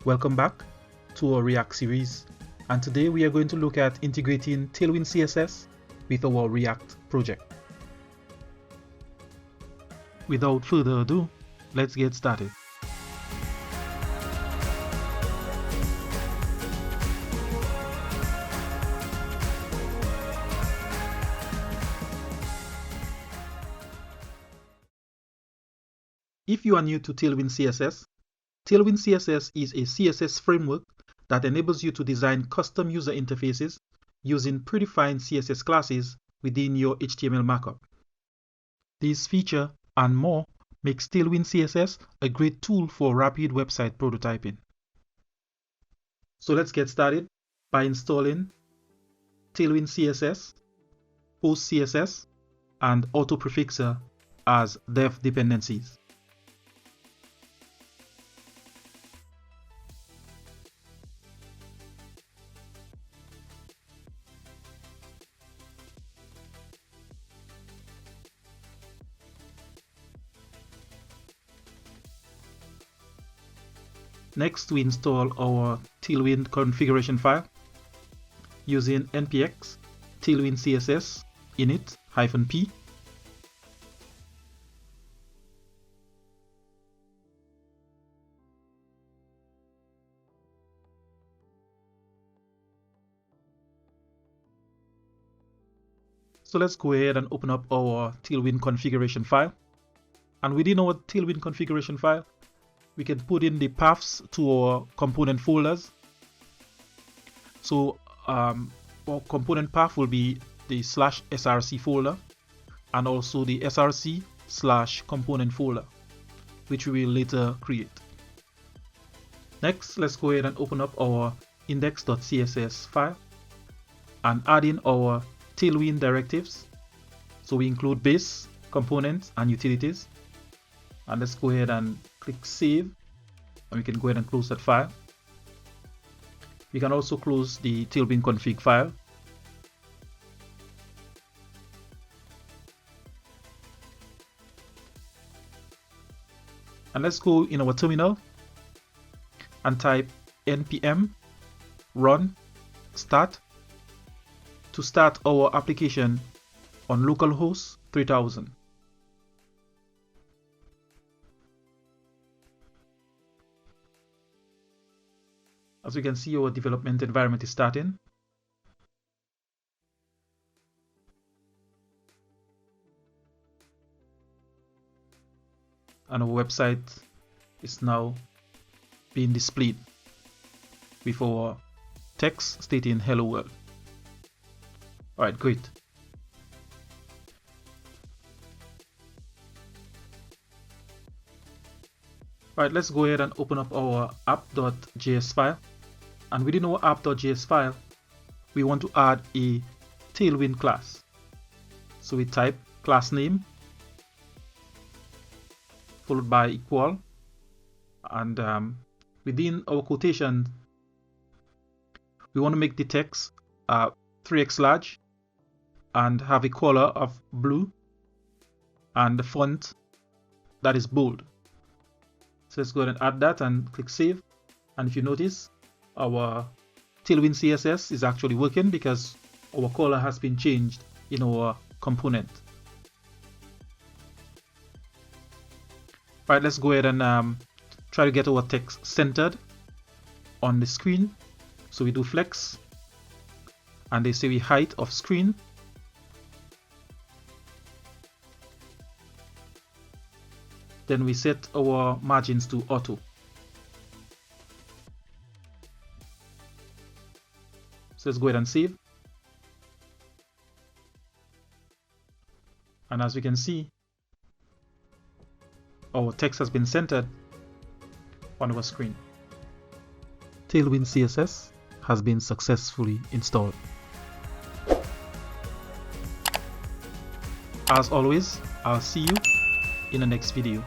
Welcome back to our React series, and today we are going to look at integrating Tailwind CSS with our React project. Without further ado, let's get started. If you are new to Tailwind CSS, Tailwind CSS is a CSS framework that enables you to design custom user interfaces using predefined CSS classes within your HTML markup. This feature and more makes Tailwind CSS a great tool for rapid website prototyping. So let's get started by installing Tailwind CSS, Post CSS, and Auto Prefixer as dev dependencies. Next, we install our Tailwind configuration file using npx tailwind css init-p. So let's go ahead and open up our Tailwind configuration file. And within our Tailwind configuration file, we can put in the paths to our component folders. So our component path will be the /src folder and also the src/component folder, which we will later create. Next, let's go ahead and open up our index.css file and add in our Tailwind directives. So we include base, components, and utilities. And let's go ahead and click save, and we can go ahead and close that file. We can also close the Tailwind config file. And let's go in our terminal and type npm run start to start our application on localhost 3000. As we can see, our development environment is starting. And our website is now being displayed with our text stating hello world. Alright, great. Alright, let's go ahead and open up our app.js file. And within our app.js file, we want to add a Tailwind class. So we type class name followed by equal, and within our quotation, we want to make the text 3x large and have a color of blue and the font that is bold. So let's go ahead and add that and click save. And if you notice, our Tailwind CSS is actually working because our color has been changed in our component. Right, let's go ahead and try to get our text centered on the screen. So we do flex, and they say we height of screen. Then we set our margins to auto. So let's go ahead and save. And as we can see, our text has been centered on our screen. Tailwind CSS has been successfully installed. As always, I'll see you in the next video.